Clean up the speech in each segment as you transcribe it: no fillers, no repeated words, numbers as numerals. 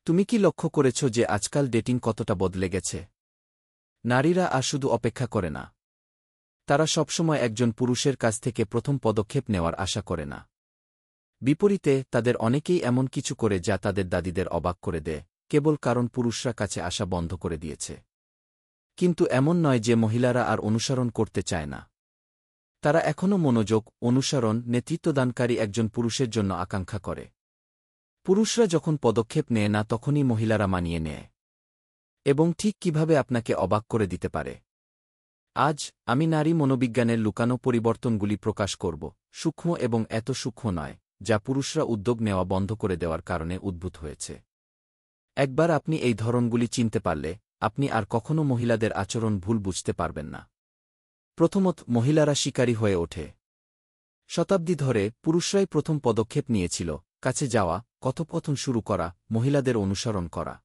তুমি কি লক্ষ্য করেছ যে আজকাল ডেটিং কতটা বদলে গেছে? নারীরা আর শুধু অপেক্ষা করে না। তারা সবসময় একজন পুরুষের কাছ থেকে প্রথম পদক্ষেপ নেওয়ার আশা করে না। বিপরীতে তাদের অনেকেই এমন কিছু করে যা তাদের দাদিদের অবাক করে দেয়, কেবল কারণ পুরুষরা কাছে আসা বন্ধ করে দিয়েছে। কিন্তু এমন নয় যে মহিলারা আর অনুসরণ করতে চায় না। তারা এখনও মনোযোগ, অনুসরণ, নেতৃত্বদানকারী একজন পুরুষের জন্য আকাঙ্ক্ষা করে। পুরুষরা যখন পদক্ষেপ নেয় না তখনই মহিলারা মানিয়ে নেয়। এবং ঠিক কিভাবে আপনাকে অবাক করে দিতে পারে। আজ আমি নারী মনোবিজ্ঞানের লুকানো পরিবর্তনগুলি প্রকাশ করব, সূক্ষ্ম এবং এত সূক্ষ্ম নয়, যা পুরুষরা উদ্যোগ নেওয়া বন্ধ করে দেওয়ার কারণে উদ্ভূত হয়েছে। একবার আপনি এই ধরনগুলি চিনতে পারলে, আপনি আর কখনও মহিলাদের আচরণ ভুল বুঝতে পারবেন না। প্রথমত, মহিলারা শিকারী হয়ে ওঠে। শতাব্দী ধরে পুরুষরাই প্রথম পদক্ষেপ নিয়েছিল, কাছে যাওয়া, কথোপকথন শুরু করা, মহিলাদের অনুসরণ করা।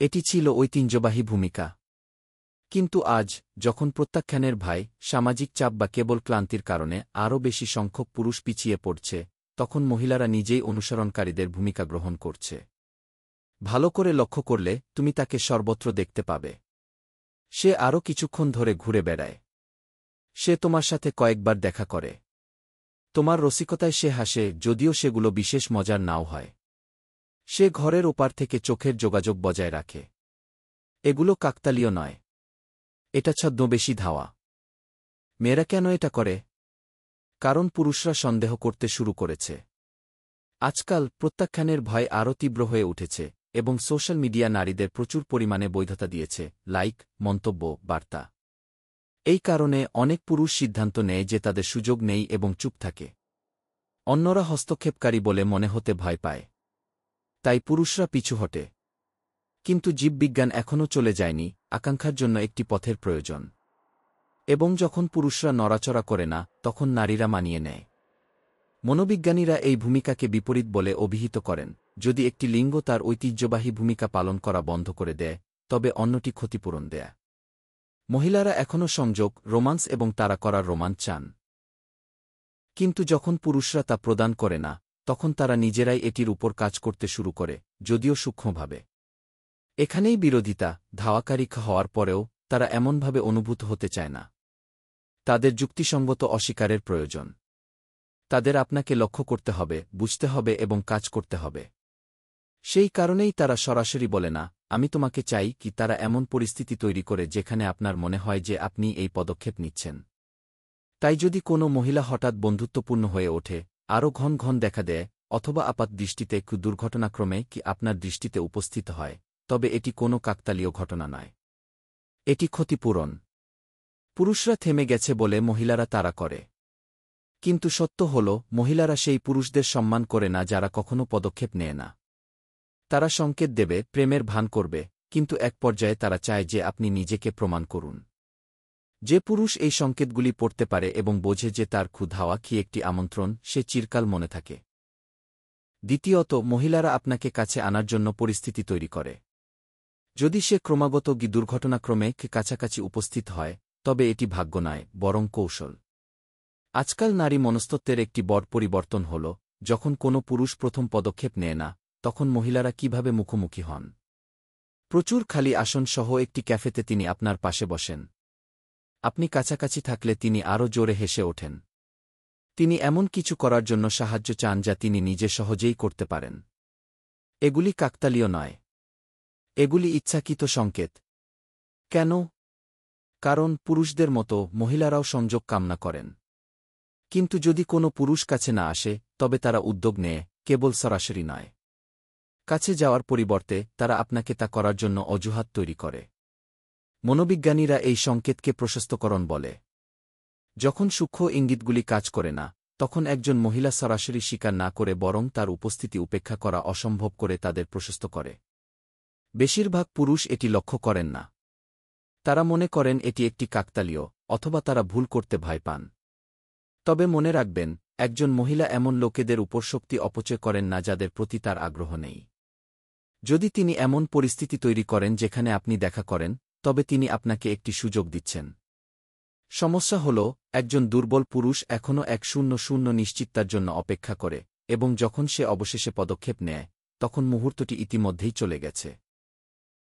এটি ছিল ঐতিহ্যবাহী ভূমিকা। কিন্তু আজ, যখন প্রত্যাখ্যানের ভয়, সামাজিক চাপ বা কেবল ক্লান্তির কারণে আরও বেশি সংখ্যক পুরুষ পিছিয়ে পড়ছে, তখন মহিলারা নিজেই অনুসরণকারীদের ভূমিকা গ্রহণ করছে। ভালো করে লক্ষ্য করলে তুমি তাকে সর্বত্র দেখতে পাবে। সে আরও কিছুক্ষণ ধরে ঘুরে বেড়ায়। সে তোমার সাথে কয়েকবার দেখা করে। তোমার রসিকতায় সে হাসে, যদিও সেগুলো বিশেষ মজার নাও হয়। সে ঘরের ওপার থেকে চোখের যোগাযোগ বজায় রাখে। এগুলো কাকতালীয় নয়। এটা ছদ্মবেশী ধাওয়া। মেয়েরা কেন এটা করে? কারণ পুরুষরা সন্দেহ করতে শুরু করেছে। আজকাল প্রত্যাখ্যানের ভয় আরও তীব্র হয়ে উঠেছে, এবং সোশ্যাল মিডিয়া নারীদের প্রচুর পরিমাণে বৈধতা দিয়েছে, লাইক, মন্তব্য, বার্তা। এই কারণে অনেক পুরুষ সিদ্ধান্ত নেয় যে তাদের সুযোগ নেই এবং চুপ থাকে। অন্যরা হস্তক্ষেপকারী বলে মনে হতে ভয় পায়। তাই পুরুষরা পিছু হটে। কিন্তু জীববিজ্ঞান এখনও চলে যায়নি, আকাঙ্ক্ষার জন্য একটি পথের প্রয়োজন। এবং যখন পুরুষরা নড়াচড়া করে না, তখন নারীরা মানিয়ে নেয়। মনোবিজ্ঞানীরা এই ভূমিকাকে বিপরীত বলে অভিহিত করেন। যদি একটি লিঙ্গ তার ঐতিহ্যবাহী ভূমিকা পালন করা বন্ধ করে দেয়, তবে অন্যটি ক্ষতিপূরণ দেয়। মহিলারা এখনও সংযোগ, রোমান্স এবং তাড়া করার রোমাঞ্চ চান। কিন্তু যখন পুরুষরা তা প্রদান করে না, তখন তারা নিজেরাই এটির উপর কাজ করতে শুরু করে, যদিও সূক্ষ্মভাবে। এখানেই বিরোধিতা। ধাওয়াকারী হওয়ার পরেও তারা এমনভাবে অনুভূত হতে চায় না। তাদের যুক্তিসঙ্গত অস্বীকারের প্রয়োজন। তাদের আপনাকে লক্ষ্য করতে হবে, বুঝতে হবে এবং কাজ করতে হবে। সেই কারণেই তারা সরাসরি বলে না, আমি তোমাকে চাই কি। তারা এমন পরিস্থিতি তৈরি করে যেখানে আপনার মনে হয় যে আপনি এই পদক্ষেপ নিচ্ছেন। তাই যদি কোনো মহিলা হঠাৎ বন্ধুত্বপূর্ণ হয়ে ওঠে, আরও ঘন ঘন দেখা দেয়, অথবা আপাত দৃষ্টিতে একটু দুর্ঘটনাক্রমে কি আপনার দৃষ্টিতে উপস্থিত হয়, তবে এটি কোনো কাকতালীয় ঘটনা নয়। এটি ক্ষতিপূরণ। পুরুষরা থেমে গেছে বলে মহিলারা তাড়া করে। কিন্তু সত্য হল, মহিলারা সেই পুরুষদের সম্মান করে না যারা কখনো পদক্ষেপ নেয় না। তারা সংকেত দেবে, প্রেমের ভান করবে, কিন্তু এক পর্যায়ে তারা চায় যে আপনি নিজেকে প্রমাণ করুন। যে পুরুষ এই সংকেতগুলি পড়তে পারে এবং বোঝে যে তার ক্ষুধাওয়া কি একটি আমন্ত্রণ, সে চিরকাল মনে থাকে। দ্বিতীয়ত, মহিলারা আপনাকে কাছে আনার জন্য পরিস্থিতি তৈরি করে। যদি সে ক্রমাগত দুর্ঘটনাক্রমে কাছাকাছি উপস্থিত হয়, তবে এটি ভাগ্য নয়, বরং কৌশল। আজকাল নারী মনস্তত্ত্বের একটি বড় পরিবর্তন হল, যখন কোনো পুরুষ প্রথম পদক্ষেপ নেয় না, তখন মহিলারা কিভাবে মুখোমুখি হন। প্রচুর খালি আসন সহ একটি ক্যাফেতে তিনি আপনার পাশে বসেন। আপনি কাছাকাছি থাকলে তিনি আরও জোরে হেসে ওঠেন। তিনি এমন কিছু করার জন্য সাহায্য চান যা তিনি নিজে সহজেই করতে পারেন। এগুলি কাকতালীয় নয়। এগুলি ইচ্ছাকৃত সংকেত। কেন? কারণ পুরুষদের মতো মহিলারাও সংযোগ কামনা করেন। কিন্তু যদি কোনো পুরুষ কাছে না আসে, তবে তারা উদ্যোগ নেয়, কেবল সরাসরি নয়। কাছে যাওয়ার পরিবর্তে তারা আপনাকে তা করার জন্য অজুহাত তৈরি করে। মনোবিজ্ঞানীরা এই সংকেতকে প্রশস্তকরণ বলে। যখন সূক্ষ্ম ইঙ্গিতগুলি কাজ করে না, তখন একজন মহিলা সরাসরি স্বীকার না করে বরং তার উপস্থিতি উপেক্ষা করা অসম্ভব করে তাদের প্রশস্ত করে। বেশিরভাগ পুরুষ এটি লক্ষ্য করেন না। তারা মনে করেন এটি একটি কাকতালীয়, অথবা তারা ভুল করতে ভয় পান। তবে মনে রাখবেন, একজন মহিলা এমন লোকেদের উপর শক্তি অপচয় করেন না যাদের প্রতি তার আগ্রহ নেই। যদি তিনি এমন পরিস্থিতি তৈরি করেন যেখানে আপনি দেখা করেন, তবে তিনি আপনাকে একটি সুযোগ দিচ্ছেন। সমস্যা হল, একজন দুর্বল পুরুষ এখনও 100 নিশ্চিততার জন্য অপেক্ষা করে, এবং যখন সে অবশেষে পদক্ষেপ নেয়, তখন মুহূর্তটি ইতিমধ্যেই চলে গেছে।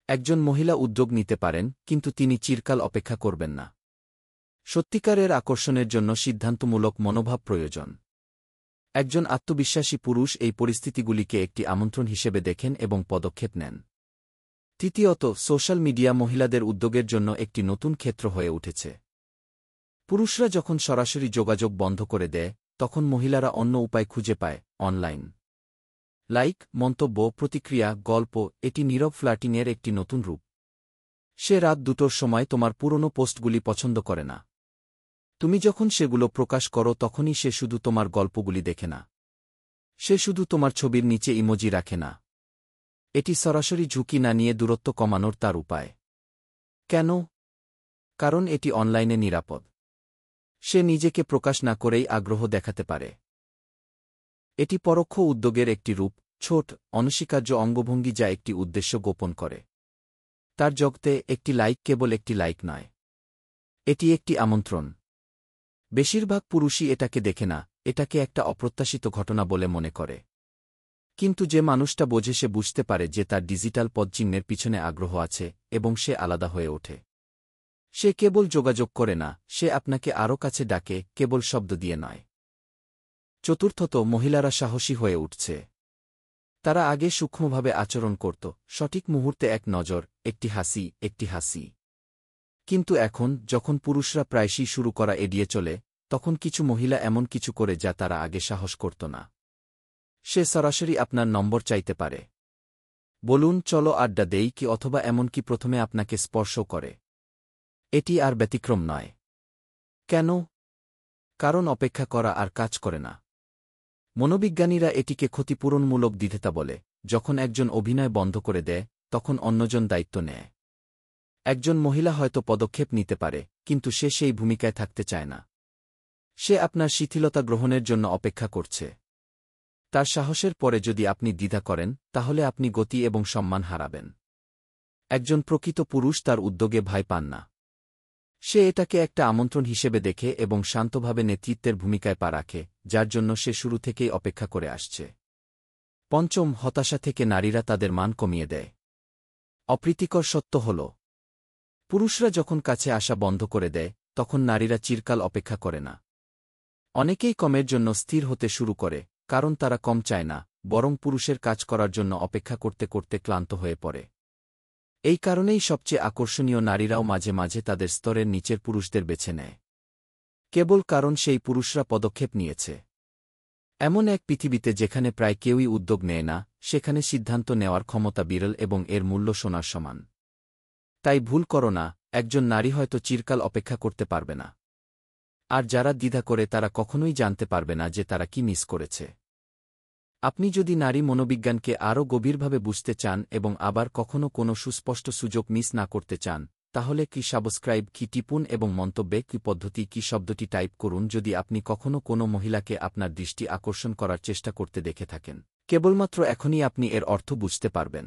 একজন মহিলা উদ্যোগ নিতে পারেন, কিন্তু তিনি চিরকাল অপেক্ষা করবেন না। সত্যিকারের আকর্ষণের জন্য সিদ্ধান্তমূলক মনোভাব প্রয়োজন। একজন আত্মবিশ্বাসী পুরুষ এই পরিস্থিতিগুলিকে একটি আমন্ত্রণ হিসেবে দেখেন এবং পদক্ষেপ নেন। তৃতীয়ত, সোশ্যাল মিডিয়া মহিলাদের উদ্যোগের জন্য একটি নতুন ক্ষেত্র হয়ে উঠেছে। পুরুষরা যখন সরাসরি যোগাযোগ বন্ধ করে দেয়, তখন মহিলারা অন্য উপায় খুঁজে পায়। অনলাইন লাইক, মন্তব্য, প্রতিক্রিয়া, গল্প, এটি নীরব ফ্লার্টিংয়ের একটি নতুন রূপ। সে রাত 2টোর সময় তোমার পুরনো পোস্টগুলি পছন্দ করে না। তুমি যখন সেগুলো প্রকাশ করো তখনই সে শুধু তোমার গল্পগুলি দেখে না। সে শুধু তোমার ছবির নিচে ইমোজি রাখে না। এটি সরাসরি ঝুঁকি না নিয়ে দূরত্ব কমানোর তার উপায়। কেন? কারণ এটি অনলাইনে নিরাপদ। সে নিজেকে প্রকাশ না করেই আগ্রহ দেখাতে পারে। এটি পরোক্ষ উদ্যোগের একটি রূপ, ছোট, অনস্বীকার্য অঙ্গভঙ্গি যা একটি উদ্দেশ্য গোপন করে। তার জগতে একটি লাইক কেবল একটি লাইক নয়। এটি একটি আমন্ত্রণ। বেশিরভাগ পুরুষই এটাকে দেখে না, এটাকে একটা অপ্রত্যাশিত ঘটনা বলে মনে করে। কিন্তু যে মানুষটা বোঝে সে বুঝতে পারে যে তার ডিজিটাল পদচিহ্নের পিছনে আগ্রহ আছে, এবং সে আলাদা হয়ে ওঠে। সে কেবল যোগাযোগ করে না, সে আপনাকে আরও কাছে ডাকে, কেবল শব্দ দিয়ে নয়। চতুর্থত, মহিলারা সাহসী হয়ে উঠছে। তারা আগে সূক্ষ্মভাবে আচরণ করত, সঠিক মুহূর্তে এক নজর, একটি হাসি। কিন্তু এখন, যখন পুরুষরা প্রায়শই শুরু করা এড়িয়ে চলে, তখন কিছু মহিলা এমন কিছু করে যা তারা আগে সাহস করত না। সে সরাসরি আপনার নম্বর চাইতে পারে। বলুন, চলো আড্ডা দেই কি, অথবা এমনকি প্রথমে আপনাকে স্পর্শ করে। এটি আর ব্যতিক্রম নয়। কেন? কারণ অপেক্ষা করা আর কাজ করে না। মনোবিজ্ঞানীরা এটিকে ক্ষতিপূরণমূলক দ্বিধা বলে। যখন একজন অভিনয় বন্ধ করে দেয়, তখন অন্যজন দায়িত্ব নেয়। একজন মহিলা হয়তো পদক্ষেপ নিতে পারে, কিন্তু সে সেই ভূমিকায় থাকতে চায় না। সে আপনার শিথিলতা গ্রহণের জন্য অপেক্ষা করছে। তার সাহসের পরে যদি আপনি দ্বিধা করেন, তাহলে আপনি গতি এবং সম্মান হারাবেন। একজন প্রকৃত পুরুষ তার উদ্যোগে ভয় পান না। সে এটাকে একটা আমন্ত্রণ হিসেবে দেখে এবং শান্তভাবে নেতৃত্বের ভূমিকায় পা রাখে, যার জন্য সে শুরু থেকেই অপেক্ষা করে আসছে। পঞ্চম, হতাশা থেকে নারীরা তাদের মান কমিয়ে দেয়। অপ্রীতিকর সত্য হল, পুরুষরা যখন কাছে আসা বন্ধ করে দেয়, তখন নারীরা চিরকাল অপেক্ষা করে না। অনেকেই কমের জন্য স্থির হতে শুরু করে, কারণ তারা কম চায় না, বরং পুরুষের কাজ করার জন্য অপেক্ষা করতে করতে ক্লান্ত হয়ে পড়ে। এই কারণেই সবচেয়ে আকর্ষণীয় নারীরাও মাঝে মাঝে তাদের স্তরের নিচের পুরুষদের বেছে নেয়, কেবল কারণ সেই পুরুষরা পদক্ষেপ নিয়েছে। এমন এক পৃথিবীতে যেখানে প্রায় কেউই উদ্যোগ নেয় না, সেখানে সিদ্ধান্ত নেওয়ার ক্ষমতা বিরল এবং এর মূল্য সোনার সমান। তাই ভুল করো না, একজন নারী হয়তো চিরকাল অপেক্ষা করতে পারবে না। আর যারা দ্বিধা করে তারা কখনোই জানতে পারবে না যে তারা কি মিস করেছে। আপনি যদি নারী মনোবিজ্ঞানকে আরও গভীরভাবে বুঝতে চান এবং আবার কখনো কোনো সুস্পষ্ট সুযোগ মিস না করতে চান, তাহলে কি সাবস্ক্রাইব কি টিপুন এবং মন্তব্যে কি পদ্ধতি কি শব্দটি টাইপ করুন যদি আপনি কখনো কোনো মহিলাকে আপনার দৃষ্টি আকর্ষণ করার চেষ্টা করতে দেখে থাকেন। কেবলমাত্র এখনই আপনি এর অর্থ বুঝতে পারবেন।